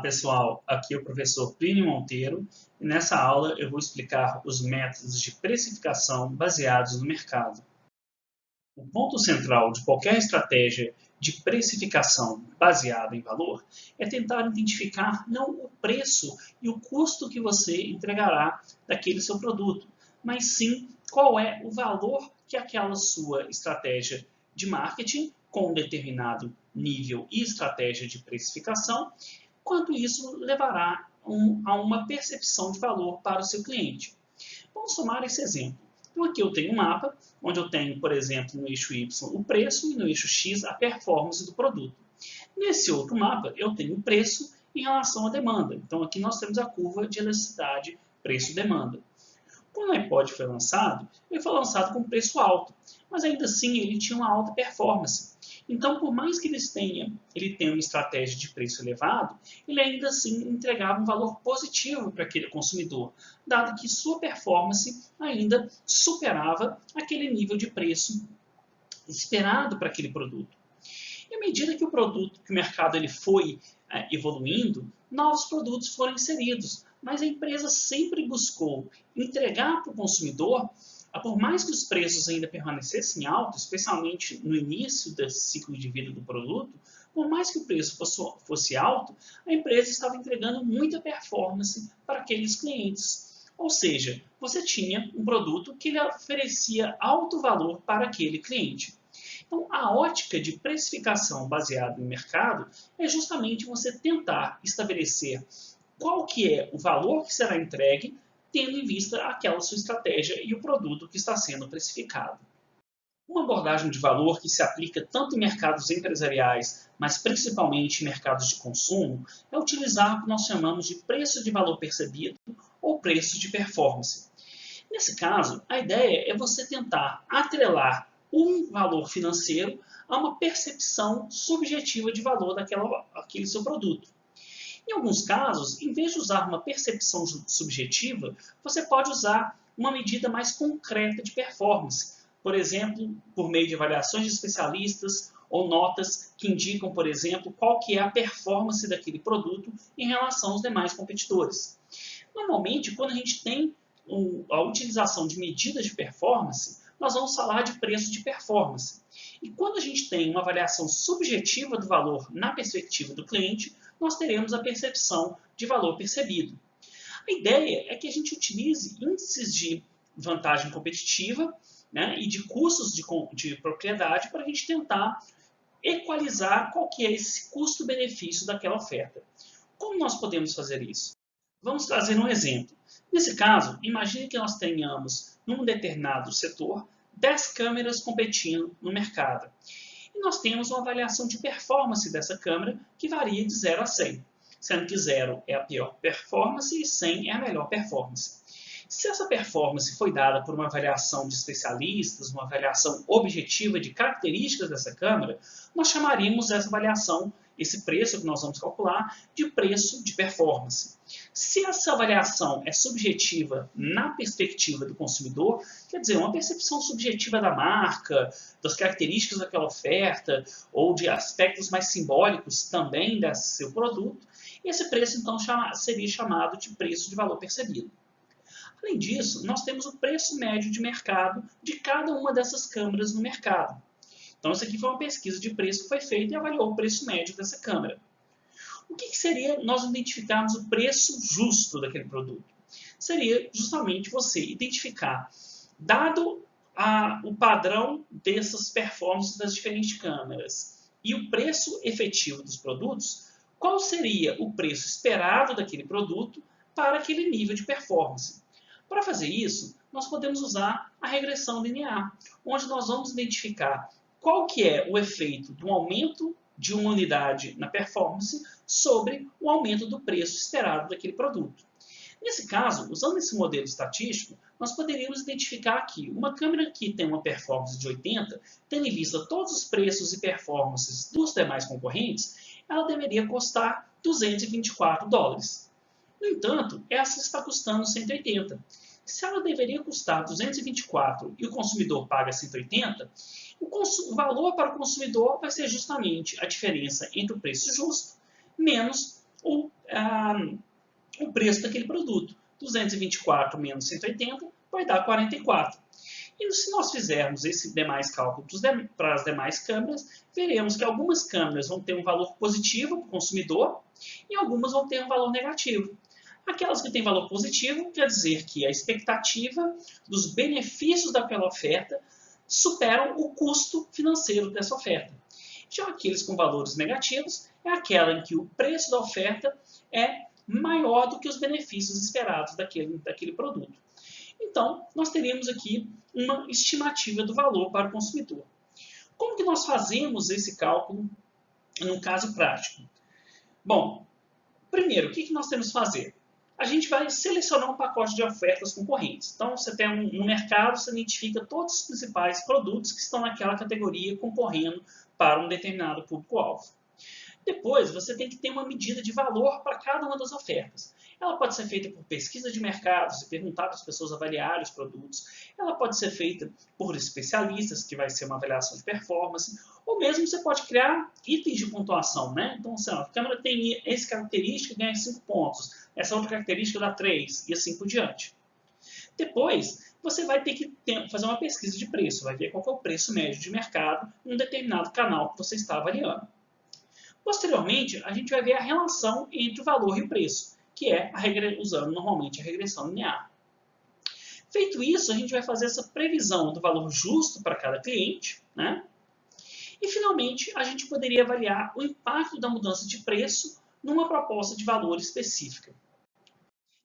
pessoal, aqui é o professor Plínio Monteiro e nessa aula eu vou explicar os métodos de precificação baseados no mercado. O ponto central de qualquer estratégia de precificação baseada em valor é tentar identificar não o preço e o custo que você entregará daquele seu produto, mas sim qual é o valor que aquela sua estratégia de marketing com um determinado nível e estratégia de precificação, quanto isso levará a uma percepção de valor para o seu cliente. Vamos tomar esse exemplo. Então aqui eu tenho um mapa, onde eu tenho, por exemplo, no eixo Y o preço e no eixo X a performance do produto. Nesse outro mapa eu tenho o preço em relação à demanda. Então aqui nós temos a curva de elasticidade preço-demanda. Quando o iPod foi lançado, ele foi lançado com preço alto, mas ainda assim ele tinha uma alta performance. Então, por mais que ele tenha uma estratégia de preço elevado, ele ainda assim entregava um valor positivo para aquele consumidor, dado que sua performance ainda superava aquele nível de preço esperado para aquele produto. E à medida que o mercado foi evoluindo, novos produtos foram inseridos, mas a empresa sempre buscou entregar para o consumidor, por mais que os preços ainda permanecessem altos, especialmente no início desse ciclo de vida do produto, por mais que o preço fosse alto, a empresa estava entregando muita performance para aqueles clientes. Ou seja, você tinha um produto que lhe oferecia alto valor para aquele cliente. Então, a ótica de precificação baseada no mercado é justamente você tentar estabelecer qual que é o valor que será entregue, tendo em vista aquela sua estratégia e o produto que está sendo precificado. Uma abordagem de valor que se aplica tanto em mercados empresariais, mas principalmente em mercados de consumo, é utilizar o que nós chamamos de preço de valor percebido ou preço de performance. Nesse caso, a ideia é você tentar atrelar um valor financeiro a uma percepção subjetiva de valor daquele seu produto. Em alguns casos, em vez de usar uma percepção subjetiva, você pode usar uma medida mais concreta de performance, por exemplo, por meio de avaliações de especialistas ou notas que indicam, por exemplo, qual que é a performance daquele produto em relação aos demais competidores. Normalmente, quando a gente tem a utilização de medidas de performance, nós vamos falar de preço de performance. E quando a gente tem uma avaliação subjetiva do valor na perspectiva do cliente, nós teremos a percepção de valor percebido. A ideia é que a gente utilize índices de vantagem competitiva, né, e de custos de propriedade para a gente tentar equalizar qual que é esse custo-benefício daquela oferta. Como nós podemos fazer isso? Vamos trazer um exemplo. Nesse caso, imagine que nós tenhamos, num determinado setor, 10 câmeras competindo no mercado. E nós temos uma avaliação de performance dessa câmera que varia de 0 a 100, sendo que 0 é a pior performance e 100 é a melhor performance. Se essa performance foi dada por uma avaliação de especialistas, uma avaliação objetiva de características dessa câmera, nós chamaríamos essa avaliação, esse preço que nós vamos calcular, de preço de performance. Se essa avaliação é subjetiva na perspectiva do consumidor, quer dizer, uma percepção subjetiva da marca, das características daquela oferta, ou de aspectos mais simbólicos também desse seu produto, esse preço então seria chamado de preço de valor percebido. Além disso, nós temos o preço médio de mercado de cada uma dessas câmeras no mercado. Então, isso aqui foi uma pesquisa de preço que foi feita e avaliou o preço médio dessa câmera. O que seria nós identificarmos o preço justo daquele produto? Seria justamente você identificar, dado o padrão dessas performances das diferentes câmeras e o preço efetivo dos produtos, qual seria o preço esperado daquele produto para aquele nível de performance. Para fazer isso, nós podemos usar a regressão linear, onde nós vamos identificar qual que é o efeito do aumento de uma unidade na performance sobre o aumento do preço esperado daquele produto. Nesse caso, usando esse modelo estatístico, nós poderíamos identificar aqui uma câmera que tem uma performance de 80, tendo em vista todos os preços e performances dos demais concorrentes, ela deveria custar $224. No entanto, essa está custando 180. Se ela deveria custar 224 e o consumidor paga 180, o valor para o consumidor vai ser justamente a diferença entre o preço justo menos o preço daquele produto. 224 menos 180 vai dar 44. E se nós fizermos esse demais cálculo para as demais câmeras, veremos que algumas câmeras vão ter um valor positivo para o consumidor e algumas vão ter um valor negativo. Aquelas que têm valor positivo quer dizer que a expectativa dos benefícios daquela oferta superam o custo financeiro dessa oferta. Já aqueles com valores negativos é aquela em que o preço da oferta é maior do que os benefícios esperados daquele produto. Então, nós teríamos aqui uma estimativa do valor para o consumidor. Como que nós fazemos esse cálculo no caso prático? Bom, primeiro, o que nós temos que fazer? A gente vai selecionar um pacote de ofertas concorrentes. Então, você tem no mercado, você identifica todos os principais produtos que estão naquela categoria concorrendo para um determinado público-alvo. Depois, você tem que ter uma medida de valor para cada uma das ofertas. Ela pode ser feita por pesquisa de mercado, se perguntar para as pessoas avaliarem os produtos. Ela pode ser feita por especialistas, que vai ser uma avaliação de performance. Ou mesmo você pode criar itens de pontuação, né? Então, assim, a câmera tem essa característica, ganha 5 pontos. Essa outra característica dá 3, e assim por diante. Depois, você vai ter que fazer uma pesquisa de preço. Vai ver qual é o preço médio de mercado em um determinado canal que você está avaliando. Posteriormente, a gente vai ver a relação entre o valor e o preço, que é usando normalmente a regressão linear. Feito isso, a gente vai fazer essa previsão do valor justo para cada cliente, né? E, finalmente, a gente poderia avaliar o impacto da mudança de preço numa proposta de valor específica.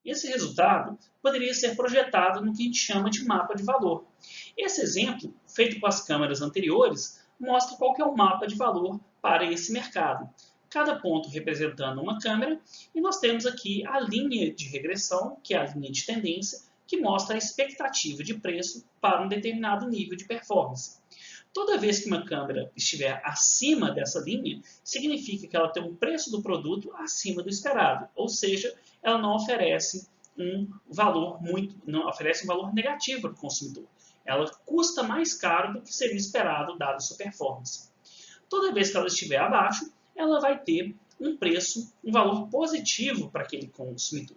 Esse resultado poderia ser projetado no que a gente chama de mapa de valor. Esse exemplo, feito com as câmeras anteriores, mostra qual que é o mapa de valor para esse mercado. Cada ponto representando uma câmera, e nós temos aqui a linha de regressão, que é a linha de tendência, que mostra a expectativa de preço para um determinado nível de performance. Toda vez que uma câmera estiver acima dessa linha, significa que ela tem um preço do produto acima do esperado, ou seja, ela não oferece um valor negativo para o consumidor. Ela custa mais caro do que seria esperado dada a sua performance. Toda vez que ela estiver abaixo, ela vai ter um valor positivo para aquele consumidor.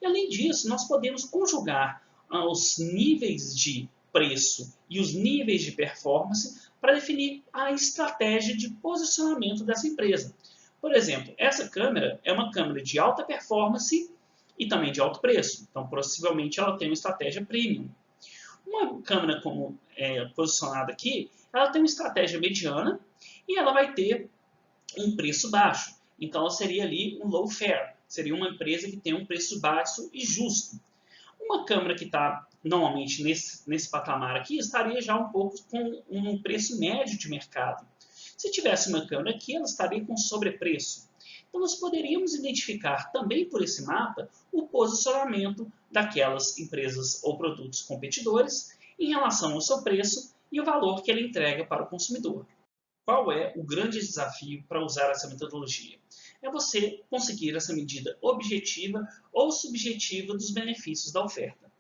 E, além disso, nós podemos conjugar os níveis de preço e os níveis de performance para definir a estratégia de posicionamento dessa empresa. Por exemplo, essa câmera é uma câmera de alta performance e também de alto preço. Então, possivelmente, ela tem uma estratégia premium. Uma câmera como posicionada aqui, ela tem uma estratégia mediana e ela vai ter um preço baixo. Então, ela seria ali um low fare. Seria uma empresa que tem um preço baixo e justo. Uma câmera que está normalmente nesse patamar aqui estaria já um pouco com um preço médio de mercado. Se tivesse uma câmera aqui, ela estaria com sobrepreço. Então, nós poderíamos identificar também por esse mapa o posicionamento daquelas empresas ou produtos competidores em relação ao seu preço e o valor que ele entrega para o consumidor. Qual é o grande desafio para usar essa metodologia? É você conseguir essa medida objetiva ou subjetiva dos benefícios da oferta.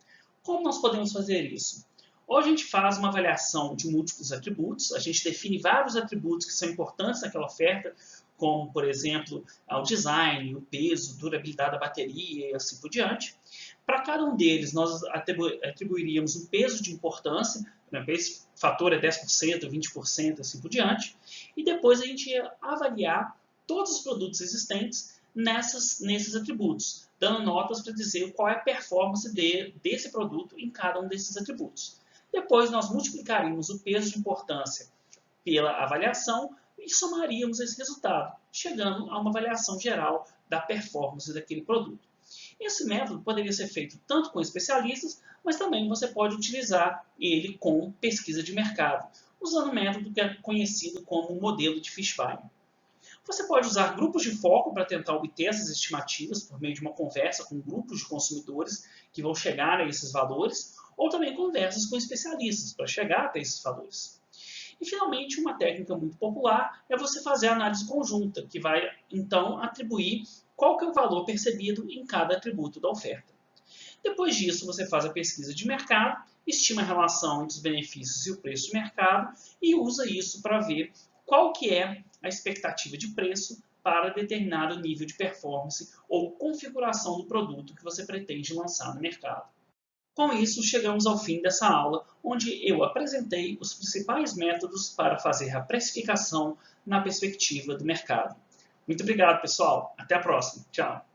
Como nós podemos fazer isso? Ou a gente faz uma avaliação de múltiplos atributos, a gente define vários atributos que são importantes naquela oferta, como, por exemplo, o design, o peso, durabilidade da bateria e assim por diante. Para cada um deles, nós atribuiríamos um peso de importância, por exemplo, esse fator é 10%, 20%, assim por diante, e depois a gente ia avaliar todos os produtos existentes nesses atributos, dando notas para dizer qual é a performance desse produto em cada um desses atributos. Depois nós multiplicaríamos o peso de importância pela avaliação e somaríamos esse resultado, chegando a uma avaliação geral da performance daquele produto. Esse método poderia ser feito tanto com especialistas, mas também você pode utilizar ele com pesquisa de mercado, usando um método que é conhecido como modelo de Fishbein. Você pode usar grupos de foco para tentar obter essas estimativas por meio de uma conversa com grupos de consumidores que vão chegar a esses valores, ou também conversas com especialistas para chegar até esses valores. E, finalmente, uma técnica muito popular é você fazer a análise conjunta, que vai, então, atribuir qual que é o valor percebido em cada atributo da oferta. Depois disso, você faz a pesquisa de mercado, estima a relação entre os benefícios e o preço de mercado e usa isso para ver qual que é a expectativa de preço para determinado nível de performance ou configuração do produto que você pretende lançar no mercado. Com isso, chegamos ao fim dessa aula, onde eu apresentei os principais métodos para fazer a precificação na perspectiva do mercado. Muito obrigado, pessoal. Até a próxima. Tchau.